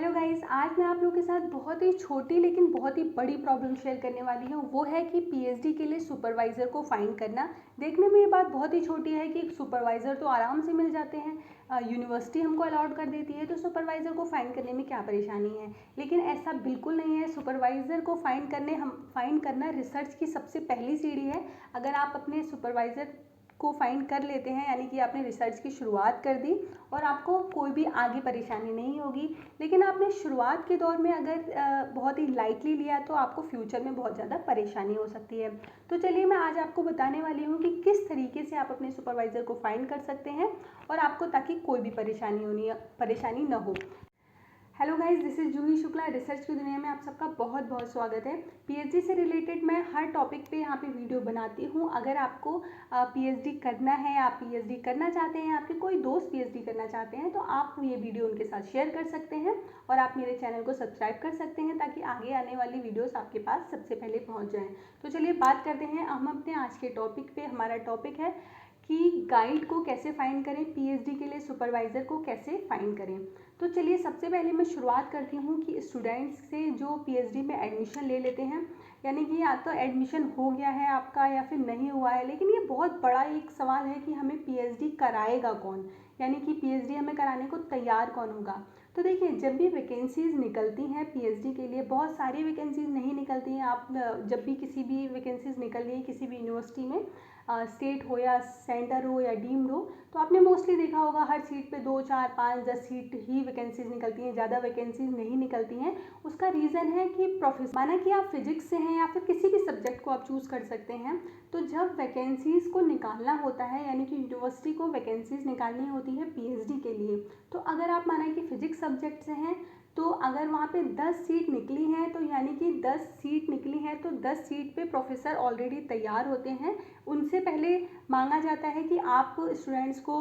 Hello guys, आज मैं आप लोगों के साथ बहुत ही छोटी लेकिन बहुत ही बड़ी प्रॉब्लम शेयर करने वाली हूँ। वो है कि पीएचडी के लिए सुपरवाइज़र को फाइंड करना। देखने में ये बात बहुत ही छोटी है कि सुपरवाइज़र तो आराम से मिल जाते हैं, यूनिवर्सिटी हमको अलाउड कर देती है, तो सुपरवाइज़र को फाइंड करने में क्या परेशानी है। लेकिन ऐसा बिल्कुल नहीं है। सुपरवाइज़र को फाइंड करना रिसर्च की सबसे पहली सीढ़ी है। अगर आप अपने सुपरवाइज़र को फाइंड कर लेते हैं, यानी कि आपने रिसर्च की शुरुआत कर दी और आपको कोई भी आगे परेशानी नहीं होगी। लेकिन आपने शुरुआत के दौर में अगर बहुत ही लाइटली लिया तो आपको फ्यूचर में बहुत ज़्यादा परेशानी हो सकती है। तो चलिए मैं आज आपको बताने वाली हूँ कि किस तरीके से आप अपने सुपरवाइज़र को फाइंड कर सकते हैं और आपको ताकि कोई भी परेशानी न हो। Hello guys, this is Juhi Shukla. Research की दुनिया में आप सबका बहुत बहुत स्वागत है। पीएचडी से रिलेटेड मैं हर टॉपिक पे यहाँ पे वीडियो बनाती हूँ। अगर आपको पीएचडी करना है, आप पीएचडी करना चाहते हैं, आपके कोई दोस्त पीएचडी करना चाहते हैं, तो आप ये वीडियो उनके साथ शेयर कर सकते हैं और आप मेरे चैनल को सब्सक्राइब कर सकते हैं ताकि आगे आने वाली वीडियोज़ आपके पास सबसे पहले पहुँच जाएँ। तो चलिए बात करते हैं हम अपने आज के टॉपिक पे। हमारा टॉपिक है कि गाइड को कैसे फाइंड करें, पीएचडी के लिए सुपरवाइज़र को कैसे फाइंड करें। तो चलिए सबसे पहले मैं शुरुआत करती हूँ कि स्टूडेंट्स से जो पीएचडी में एडमिशन ले लेते हैं, यानी कि या तो एडमिशन हो गया है आपका या फिर नहीं हुआ है। लेकिन ये बहुत बड़ा एक सवाल है कि हमें पीएचडी कराएगा कौन, यानी कि पीएचडी हमें कराने को तैयार कौन होगा। तो देखिए, जब भी वैकेंसीज़ निकलती हैं पीएचडी के लिए, बहुत सारी वैकेंसीज़ नहीं निकलती हैं। आप जब भी किसी भी वैकेंसीज़ निकल रही है किसी भी यूनिवर्सिटी में, स्टेट हो या सेंटर हो या डीम्ड हो, तो आपने मोस्टली देखा होगा हर सीट पे 2, 4, 5, 10 सीट ही वैकेंसीज निकलती हैं, ज़्यादा वैकेंसीज नहीं निकलती हैं। उसका रीज़न है कि प्रोफेसर, माना कि आप फिजिक्स से हैं या फिर किसी भी सब्जेक्ट को आप चूज़ कर सकते हैं, तो जब वैकेंसीज़ को निकालना होता है, यानी कि यूनिवर्सिटी को वैकेंसीज़ निकालनी होती है पीएचडी के लिए, तो अगर आप माना कि फिजिक्स सब्जेक्ट से हैं, तो अगर वहाँ पे 10 सीट निकली हैं, तो यानी कि 10 सीट निकली हैं तो 10 सीट पे प्रोफेसर ऑलरेडी तैयार होते हैं। उनसे पहले मांगा जाता है कि आप स्टूडेंट्स को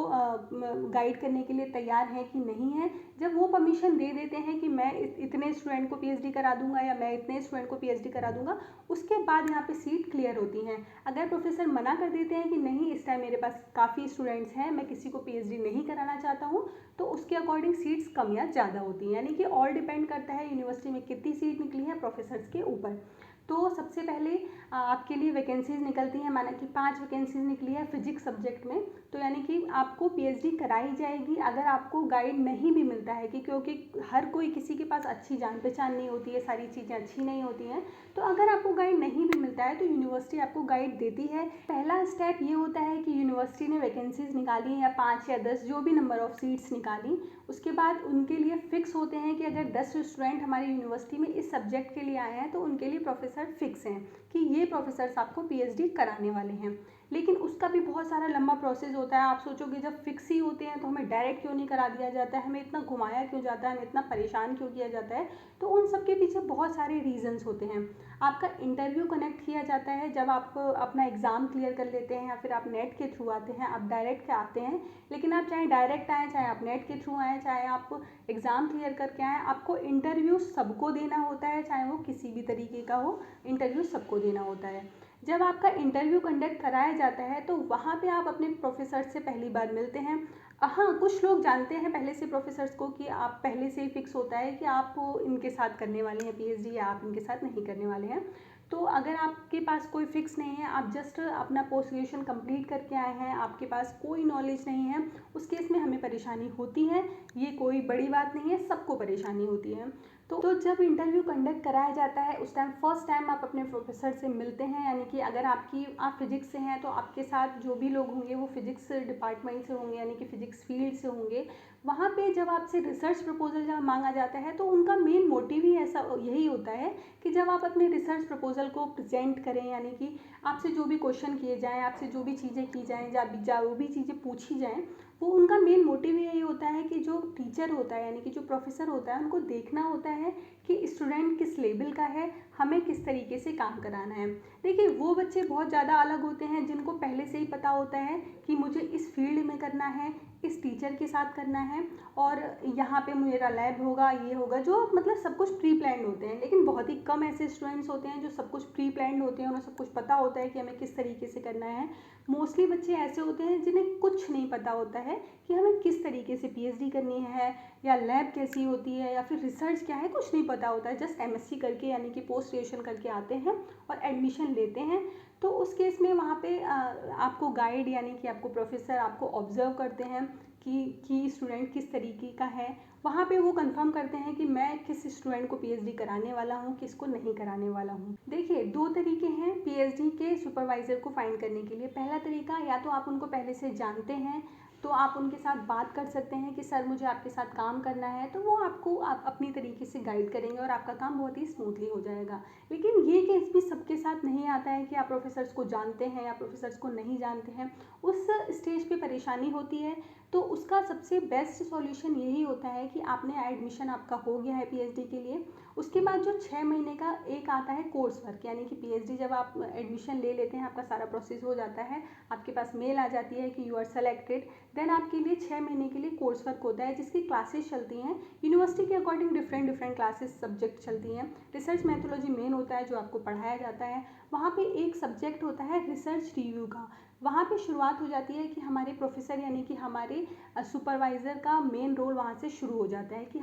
गाइड करने के लिए तैयार हैं कि नहीं है। जब वो परमिशन दे देते हैं कि मैं इतने स्टूडेंट को पीएचडी करा दूंगा या मैं इतने स्टूडेंट को पीएचडी करा दूंगा, उसके बाद यहाँ पे सीट क्लियर होती हैं। अगर प्रोफेसर मना कर देते हैं कि नहीं, इस टाइम मेरे पास काफ़ी स्टूडेंट्स हैं, मैं किसी को पीएचडी नहीं कराना चाहता हूँ, तो उसके अकॉर्डिंग सीट्स कम या ज़्यादा होती हैं। यानी कि ऑल डिपेंड करता है यूनिवर्सिटी में कितनी सीट निकली है प्रोफेसर्स के ऊपर। तो सबसे पहले आपके लिए वैकेंसीज निकलती हैं, माना कि 5 वैकेंसीज निकली है फिजिक्स सब्जेक्ट में, तो यानी कि आपको पीएचडी कराई जाएगी। अगर आपको गाइड नहीं भी मिलता है, कि क्योंकि हर कोई, किसी के पास अच्छी जान पहचान नहीं होती है, सारी चीज़ें अच्छी नहीं होती हैं, तो अगर आपको गाइड नहीं भी मिलता है तो यूनिवर्सिटी आपको गाइड देती है। पहला स्टेप ये होता है कि यूनिवर्सिटी ने वैकेंसीज निकाली या 5 या 10 जो भी नंबर ऑफ सीट्स निकाली, उसके बाद उनके लिए फिक्स होते हैं कि अगर 10 स्टूडेंट हमारी यूनिवर्सिटी में इस सब्जेक्ट के लिए आए हैं तो उनके लिए प्रोफेसर फिक्स हैं कि ये प्रोफेसर्स आपको पीएचडी कराने वाले हैं। लेकिन उसका भी बहुत सारा लंबा प्रोसेस होता है। आप सोचोगे जब फिक्स ही होते हैं तो हमें डायरेक्ट क्यों नहीं करा दिया जाता है, हमें इतना घुमाया क्यों जाता है, हमें इतना परेशान क्यों किया जाता है। तो उन सब के पीछे बहुत सारे रीजंस होते हैं। आपका इंटरव्यू कनेक्ट किया जाता है जब आप अपना एग्ज़ाम क्लियर कर लेते हैं, या फिर आप नेट के थ्रू आते हैं, आप डायरेक्ट के आते हैं। लेकिन आप चाहे डायरेक्ट आएँ, चाहे आप नेट के थ्रू आएँ, चाहे आप एग्ज़ाम क्लियर करके आएँ, आपको इंटरव्यू सबको देना होता है, चाहे वो किसी भी तरीके का हो, इंटरव्यू सबको देना होता है। जब आपका इंटरव्यू कंडक्ट कराया जाता है तो वहाँ पे आप अपने प्रोफेसर से पहली बार मिलते हैं। हाँ, कुछ लोग जानते हैं पहले से प्रोफेसर्स को कि आप पहले से ही फिक्स होता है कि आप इनके साथ करने वाले हैं पीएचडी या आप इनके साथ नहीं करने वाले हैं। तो अगर आपके पास कोई फिक्स नहीं है, आप जस्ट अपना पोस्ट ग्रेजुएशन कंप्लीट करके आए हैं, आपके पास कोई नॉलेज नहीं है, उस केस में हमें परेशानी होती है। ये कोई बड़ी बात नहीं है, सबको परेशानी होती है। तो जब इंटरव्यू कंडक्ट कराया जाता है उस टाइम फर्स्ट टाइम आप अपने प्रोफेसर से मिलते हैं, यानी कि अगर आप फिजिक्स से हैं तो आपके साथ जो भी लोग होंगे वो फिजिक्स डिपार्टमेंट से होंगे, यानी कि फिजिक्स फील्ड से होंगे। वहाँ पे जब आपसे रिसर्च प्रपोजल जब मांगा जाता है तो उनका मेन मोटिव ही ऐसा यही होता है कि जब आप अपने रिसर्च प्रपोजल को प्रेजेंट करें, यानी कि आपसे जो भी क्वेश्चन किए जाएँ, आपसे जो भी चीज़ें की जाएँ, जो भी चीज़ें पूछी जाएँ, वो उनका मेन मोटिव यही होता है कि जो टीचर होता है, यानी कि जो प्रोफेसर होता है, उनको देखना होता है कि स्टूडेंट किस लेवल का है, हमें किस तरीके से काम कराना है। देखिए, वो बच्चे बहुत ज़्यादा अलग होते हैं जिनको पहले से ही पता होता है कि मुझे इस फील्ड में करना है, इस टीचर के साथ करना है और यहाँ पे मेरा लैब होगा, ये होगा, जो मतलब सब कुछ प्री प्लान्ड होते हैं। लेकिन बहुत ही कम ऐसे स्टूडेंट्स होते हैं जो सब कुछ प्री प्लान्ड होते हैं, उन्हें सब कुछ पता होता है कि हमें किस तरीके से करना है। मोस्टली बच्चे ऐसे होते हैं जिन्हें कुछ नहीं पता होता है कि हमें किस तरीके से पीएचडी करनी है, या लैब कैसी होती है, या फिर रिसर्च क्या है, कुछ नहीं पता होता है। जस्ट एमएससी करके यानी कि पोस्ट ग्रेजुएशन करके आते हैं और एडमिशन लेते हैं। तो उस केस में वहाँ पे आपको गाइड यानी कि आपको प्रोफेसर आपको ऑब्जर्व करते हैं कि स्टूडेंट किस तरीके का है। वहाँ पे वो कंफर्म करते हैं कि मैं किस स्टूडेंट को पीएचडी कराने वाला हूँ, किसको नहीं कराने वाला हूँ। देखिए, दो तरीके हैं पीएचडी के सुपरवाइज़र को फाइंड करने के लिए। पहला तरीका, या तो आप उनको पहले से जानते हैं तो आप उनके साथ बात कर सकते हैं कि सर मुझे आपके साथ काम करना है, तो वो आपको आप अपनी तरीके से गाइड करेंगे और आपका काम बहुत ही स्मूथली हो जाएगा। लेकिन ये केस भी सबके साथ नहीं आता है कि आप प्रोफेसर्स को जानते हैं या प्रोफेसर्स को नहीं जानते हैं। उस स्टेज पे परेशानी होती है, तो उसका सबसे बेस्ट सॉल्यूशन यही होता है कि आपने एडमिशन आपका हो गया है पीएचडी के लिए, उसके बाद जो 6 महीने का एक आता है कोर्स वर्क, यानी कि पीएचडी जब आप एडमिशन ले लेते हैं, आपका सारा प्रोसेस हो जाता है, आपके पास मेल आ जाती है कि यू आर सेलेक्टेड, देन आपके लिए 6 महीने के लिए कोर्स वर्क होता है जिसकी क्लासेस चलती हैं यूनिवर्सिटी के अकॉर्डिंग। डिफरेंट क्लासेस सब्जेक्ट चलती हैं। रिसर्च मैथोलॉजी मेन होता है जो आपको पढ़ाया जाता है। वहाँ पे एक सब्जेक्ट होता है रिसर्च रिव्यू का। वहाँ पे शुरुआत हो जाती है कि हमारे प्रोफेसर यानी कि हमारे सुपरवाइज़र का मेन रोल वहाँ से शुरू हो जाता है कि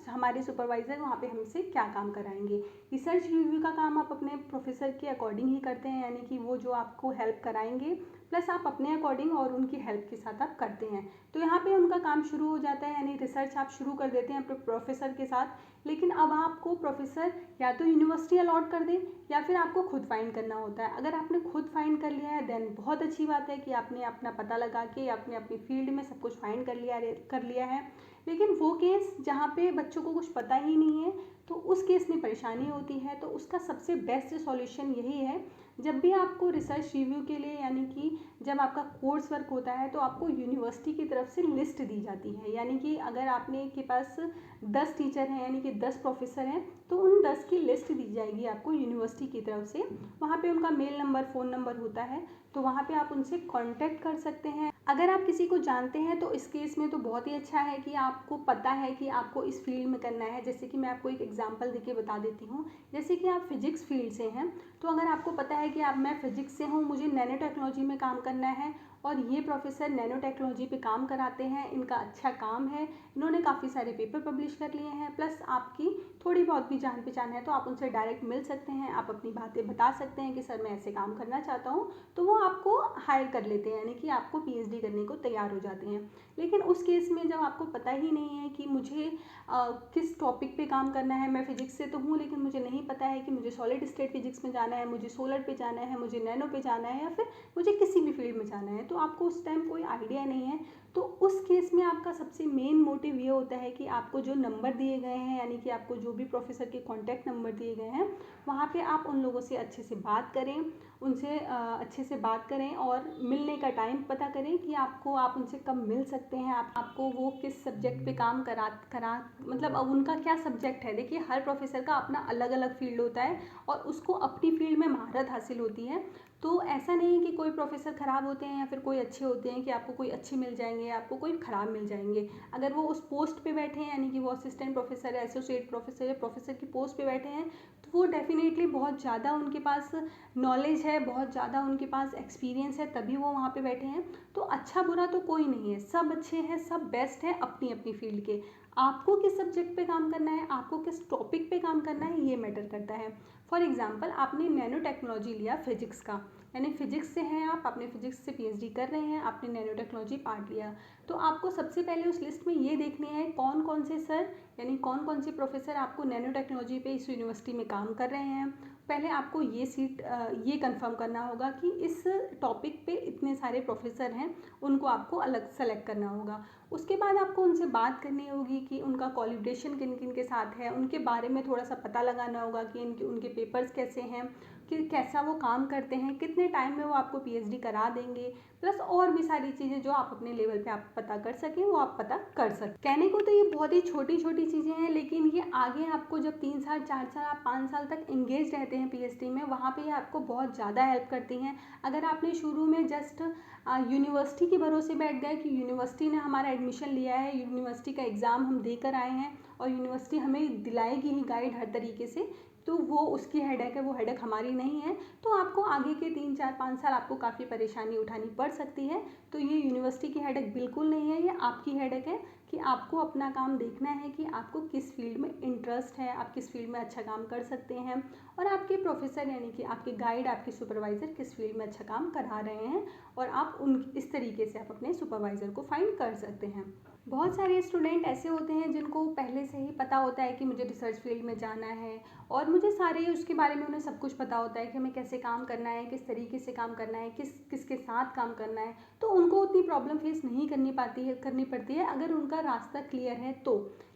हमारे सुपरवाइज़र वहाँ पे हमसे क्या काम कराएंगे। रिसर्च रिव्यू का काम आप अपने प्रोफेसर के अकॉर्डिंग ही करते हैं, यानी कि वो जो आपको हेल्प कराएंगे प्लस आप अपने अकॉर्डिंग और उनकी हेल्प के साथ आप करते हैं। तो यहाँ पे उनका काम शुरू हो जाता है, यानी रिसर्च आप शुरू कर देते हैं अपने प्रोफेसर के साथ। लेकिन अब आपको प्रोफेसर या तो यूनिवर्सिटी अलॉट कर दें या फिर आपको खुद फाइंड करना होता है। अगर आपने खुद फाइंड कर लिया है देन बहुत अच्छी बात है कि आपने अपना पता लगा के आपने अपनी फील्ड में सब कुछ फाइंड कर लिया है। लेकिन वो केस जहाँ पे बच्चों को कुछ पता ही नहीं है, तो उस केस में परेशानी होती है। तो उसका सबसे बेस्ट सॉल्यूशन यही है, जब भी आपको रिसर्च रिव्यू के लिए यानी कि जब आपका कोर्स वर्क होता है तो आपको यूनिवर्सिटी की तरफ से लिस्ट दी जाती है। यानी कि अगर आपने के पास 10 टीचर हैं यानी कि 10 प्रोफेसर हैं, तो उन 10 की लिस्ट दी जाएगी आपको यूनिवर्सिटी की तरफ से। वहाँ पे उनका मेल नंबर, फ़ोन नंबर होता है, तो वहाँ पे आप उनसे कांटेक्ट कर सकते हैं। अगर आप किसी को जानते हैं तो इस केस में तो बहुत ही अच्छा है कि आपको पता है कि आपको इस फील्ड में करना है। जैसे कि मैं आपको एक एग्जांपल देके बता देती हूँ। जैसे कि आप फिजिक्स फील्ड से हैं, तो अगर आपको पता है कि मैं फिजिक्स से हूँ, मुझे नैनो टेक्नोलॉजी में काम करना है और ये प्रोफेसर नैनो टेक्नोलॉजी पे काम कराते हैं, इनका अच्छा काम है, इन्होंने काफ़ी सारे पेपर पब्लिश कर लिए हैं, प्लस आपकी थोड़ी बहुत भी जान पहचान है, तो आप उनसे डायरेक्ट मिल सकते हैं। आप अपनी बातें बता सकते हैं कि सर मैं ऐसे काम करना चाहता हूँ, तो वो आपको हायर कर लेते हैं, यानी कि आपको पीएचडी करने को तैयार हो जाते हैं। लेकिन उस केस में जब आपको पता ही नहीं है कि मुझे किस टॉपिक पे काम करना है, मैं फिजिक्स से तो हूँ लेकिन मुझे नहीं पता है कि मुझे सॉलिड स्टेट फिजिक्स में जाना है, मुझे सोलर पे जाना है, मुझे नैनो पे जाना है, या फिर मुझे किसी भी फील्ड में जाना है, तो आपको उस टाइम कोई आइडिया नहीं है। तो उस केस में आपका सबसे मेन मोटिव ये होता है कि आपको जो नंबर दिए गए हैं, यानी कि आपको जो भी प्रोफेसर के कॉन्टैक्ट नंबर दिए गए हैं, वहाँ पे आप उन लोगों से अच्छे से बात करें, उनसे अच्छे से बात करें और मिलने का टाइम पता करें कि आप उनसे कब मिल सकते हैं। आपको वो किस सब्जेक्ट पे काम करा मतलब अब उनका क्या सब्जेक्ट है। देखिए, हर प्रोफेसर का अपना अलग अलग फील्ड होता है और उसको अपनी फील्ड में महारत हासिल होती है। तो ऐसा नहीं है कि कोई प्रोफेसर ख़राब होते हैं या फिर कोई अच्छे होते हैं कि आपको कोई अच्छे मिल जाएंगे, आपको कोई ख़राब मिल जाएंगे। अगर वो उस पोस्ट पे बैठे हैं, यानी कि वो असिस्टेंट प्रोफेसर है, एसोसिएट प्रोफेसर या प्रोफेसर की पोस्ट पे बैठे हैं, तो वो डेफिनेटली बहुत ज़्यादा उनके पास नॉलेज है, बहुत ज़्यादा उनके पास एक्सपीरियंस है, तभी वो वहाँ पे बैठे हैं। तो अच्छा बुरा तो कोई नहीं है, सब अच्छे हैं, सब बेस्ट हैं अपनी अपनी फील्ड के। आपको किस सब्जेक्ट पे काम करना है, आपको किस टॉपिक पे काम करना है, ये मैटर करता है। फॉर एग्जांपल, आपने नैनो टेक्नोलॉजी लिया फिजिक्स का, यानी फिजिक्स से हैं आप, आपने फिजिक्स से पीएचडी कर रहे हैं, आपने नैनो टेक्नोलॉजी पार्ट लिया, तो आपको सबसे पहले उस लिस्ट में ये देखने हैं कौन कौन से सर यानी कौन कौन से प्रोफेसर आपको नैनो टेक्नोलॉजी पे इस यूनिवर्सिटी में काम कर रहे हैं। पहले आपको ये कंफर्म करना होगा कि इस टॉपिक पे इतने सारे प्रोफेसर हैं, उनको आपको अलग सेलेक्ट करना होगा। उसके बाद आपको उनसे बात करनी होगी कि उनका कोलैबोरेशन किन किन के साथ है, उनके बारे में थोड़ा सा पता लगाना होगा कि उनके पेपर्स कैसे हैं, कि कैसा वो काम करते हैं, कितने टाइम में वो आपको पीएचडी करा देंगे, प्लस और भी सारी चीज़ें जो आप अपने लेवल पे आप पता कर सकें वो आप पता कर सकते। कहने को तो ये बहुत ही छोटी छोटी चीज़ें हैं, लेकिन ये आगे आपको जब 3 साल 4 साल आप 5 साल तक इंगेज रहते हैं पीएचडी में, वहाँ पे ये आपको बहुत ज़्यादा हेल्प करती हैं। अगर आपने शुरू में जस्ट यूनिवर्सिटी के भरोसे बैठ गए कि यूनिवर्सिटी ने हमारा एडमिशन लिया है, यूनिवर्सिटी का एग्ज़ाम हम देकर आए हैं और यूनिवर्सिटी हमें दिलाएगी ही गाइड हर तरीके से, तो वो उसकी हेडेक है, वो हेडेक हमारी नहीं है, तो आपको आगे के 3 4 5 साल आपको काफ़ी परेशानी उठानी पड़ सकती है। तो ये यूनिवर्सिटी की हेडेक बिल्कुल नहीं है, ये आपकी हेडेक है कि आपको अपना काम देखना है कि आपको किस फील्ड में इंटरेस्ट है, आप किस फील्ड में अच्छा काम कर सकते हैं, और आपके प्रोफेसर यानी कि आपके गाइड, आपके सुपरवाइज़र किस फील्ड में अच्छा काम करा रहे हैं, और आप इस तरीके से आप अपने सुपरवाइज़र को फाइंड कर सकते हैं। बहुत सारे स्टूडेंट ऐसे होते हैं जिनको पहले से ही पता होता है कि मुझे रिसर्च फील्ड में जाना है, और मुझे सारे उसके बारे में उन्हें सब कुछ पता होता है कि हमें कैसे काम करना है, किस तरीके से काम करना है, किसके साथ काम करना है, तो उनको उतनी प्रॉब्लम फेस नहीं करनी पड़ती है अगर उनका रास्ता क्लियर है तो।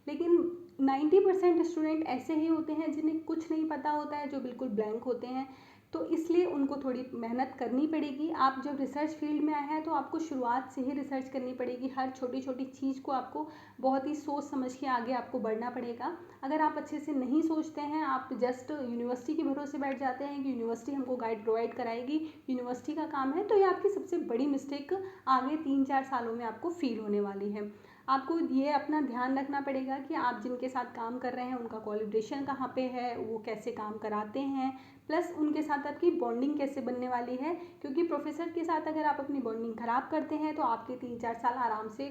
लेकिन 90% स्टूडेंट ऐसे ही होते हैं जिन्हें कुछ नहीं पता होता है, जो बिल्कुल ब्लैंक होते हैं, तो इसलिए उनको थोड़ी मेहनत करनी पड़ेगी। आप जब रिसर्च फील्ड में आए हैं तो आपको शुरुआत से ही रिसर्च करनी पड़ेगी, हर छोटी छोटी चीज़ को आपको बहुत ही सोच समझ के आगे आपको बढ़ना पड़ेगा। अगर आप अच्छे से नहीं सोचते हैं, आप जस्ट यूनिवर्सिटी के भरोसे बैठ जाते हैं कि यूनिवर्सिटी हमको गाइड प्रोवाइड कराएगी, यूनिवर्सिटी का काम है, तो ये आपकी सबसे बड़ी मिस्टेक आगे 3 4 सालों में आपको फील होने वाली है। आपको ये अपना ध्यान रखना पड़ेगा कि आप जिनके साथ काम कर रहे हैं उनका कोलैबोरेशन कहाँ पे है, वो कैसे काम कराते हैं, प्लस उनके साथ आपकी बॉन्डिंग कैसे बनने वाली है, क्योंकि प्रोफेसर के साथ अगर आप अपनी बॉन्डिंग ख़राब करते हैं तो आपके 3 4 साल आराम से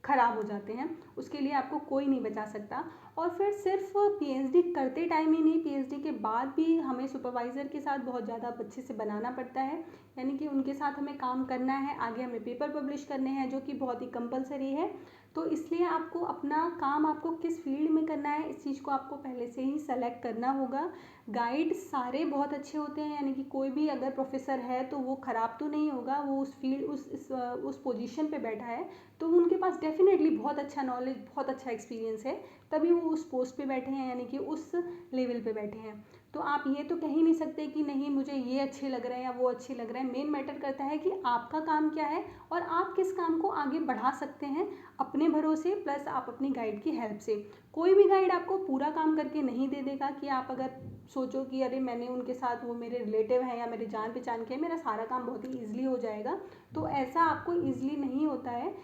ख़राब हो जाते हैं, उसके लिए आपको कोई नहीं बचा सकता। और फिर सिर्फ पीएचडी करते टाइम ही नहीं, पीएचडी के बाद भी हमें सुपरवाइज़र के साथ बहुत ज़्यादा अच्छे से बनाना पड़ता है, यानी कि उनके साथ हमें काम करना है, आगे हमें पेपर पब्लिश करने हैं जो कि बहुत ही कंपलसरी है। तो इसलिए आपको अपना काम आपको किस फील्ड में करना है, इस चीज़ को आपको पहले से ही सेलेक्ट करना होगा। गाइड सारे बहुत अच्छे होते हैं, यानी कि कोई भी अगर प्रोफेसर है तो वो ख़राब तो नहीं होगा, वो उस फील्ड उस पोजीशन पे बैठा है तो उनके पास डेफिनेटली बहुत अच्छा नॉलेज, बहुत अच्छा एक्सपीरियंस है, तभी वो उस पोस्ट पे बैठे हैं, यानी कि उस लेवल पे बैठे हैं। तो आप ये तो कह ही नहीं सकते कि नहीं मुझे ये अच्छे लग रहे हैं या वो अच्छे लग रहे हैं। मेन मैटर करता है कि आपका काम क्या है और आप किस काम को आगे बढ़ा सकते हैं अपने भरोसे, प्लस आप अपनी गाइड की हेल्प से। कोई भी गाइड आपको पूरा काम करके नहीं दे देगा कि आप अगर सोचो कि अरे मैंने उनके साथ, वो मेरे रिलेटिव हैं या मेरे जान पहचान के हैं, मेरा सारा काम बहुत ही ईजिली हो जाएगा, तो ऐसा आपको ईजिली नहीं होता है।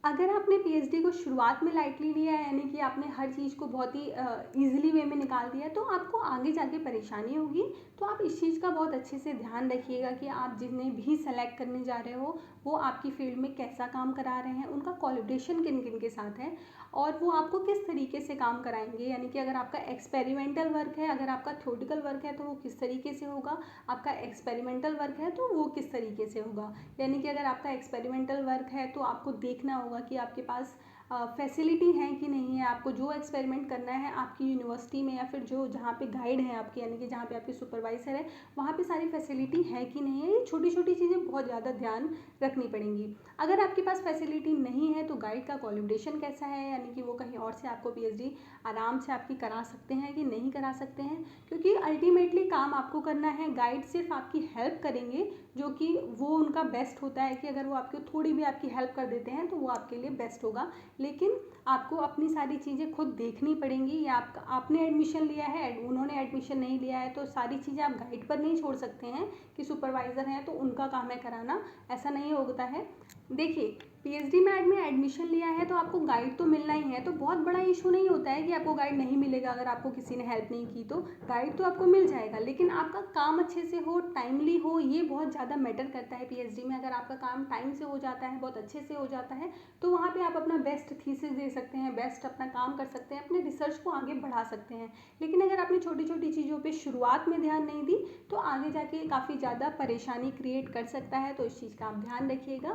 अगर आपने पीएचडी को शुरुआत में लाइटली लिया है, यानी कि आपने हर चीज़ को बहुत ही ईजिली वे में निकाल दिया, तो आपको आगे जाके परेशानी होगी। तो आप इस चीज़ का बहुत अच्छे से ध्यान रखिएगा कि आप जिन्हें भी सेलेक्ट करने जा रहे हो वो आपकी फील्ड में कैसा काम करा रहे हैं, उनका कोलैबोरेशन किन किन के साथ है, और वो आपको किस तरीके से काम कराएंगे। यानी कि अगर आपका एक्सपेरिमेंटल वर्क है, अगर आपका थ्योरेटिकल वर्क है तो वो किस तरीके से होगा, आपका एक्सपेरिमेंटल वर्क है तो वो किस तरीके से होगा। यानी कि अगर आपका एक्सपेरिमेंटल वर्क है तो आपको देखना होगा कि आपके पास फैसिलिटी है कि नहीं है, आपको जो एक्सपेरिमेंट करना है आपकी यूनिवर्सिटी में या फिर जो जहाँ पे गाइड है आपकी, यानी कि जहाँ पे आपके सुपरवाइज़र है, वहाँ पे सारी फैसिलिटी है कि नहीं है। ये छोटी छोटी चीज़ें बहुत ज़्यादा ध्यान रखनी पड़ेंगी। अगर आपके पास फैसिलिटी नहीं है तो गाइड का कोलैबोरेशन कैसा है, यानी कि वो कहीं और से आपको पीएचडी आराम से आपकी करा सकते हैं कि नहीं करा सकते हैं, क्योंकि अल्टीमेटली काम आपको करना है, गाइड सिर्फ आपकी हेल्प करेंगे, जो कि वो उनका बेस्ट होता है कि अगर वो आपको थोड़ी भी आपकी हेल्प कर देते हैं तो वो आपके लिए बेस्ट होगा। लेकिन आपको अपनी सारी चीज़ें खुद देखनी पड़ेंगी, या आपने एडमिशन लिया है, उन्होंने एडमिशन नहीं लिया है, तो सारी चीज़ें आप गाइड पर नहीं छोड़ सकते हैं कि सुपरवाइज़र हैं तो उनका काम है कराना, ऐसा नहीं होता है। देखिए, पीएचडी में आपने एडमिशन लिया है तो आपको गाइड तो मिलना ही है, तो बहुत बड़ा इशू नहीं होता है कि आपको गाइड नहीं मिलेगा अगर आपको किसी ने हेल्प नहीं की, तो गाइड तो आपको मिल जाएगा, लेकिन आपका काम अच्छे से हो, टाइमली हो, ये बहुत ज़्यादा मैटर करता है पीएचडी में। अगर आपका काम टाइम से हो जाता है, बहुत अच्छे से हो जाता है, तो वहाँ पे आप अपना बेस्ट थीसिस दे सकते हैं, बेस्ट अपना काम कर सकते हैं, अपने रिसर्च को आगे बढ़ा सकते हैं। लेकिन अगर आपने छोटी छोटी चीज़ों पर शुरुआत में ध्यान नहीं दी तो आगे जाके काफ़ी ज़्यादा परेशानी क्रिएट कर सकता है, तो इस चीज़ का आप ध्यान रखिएगा।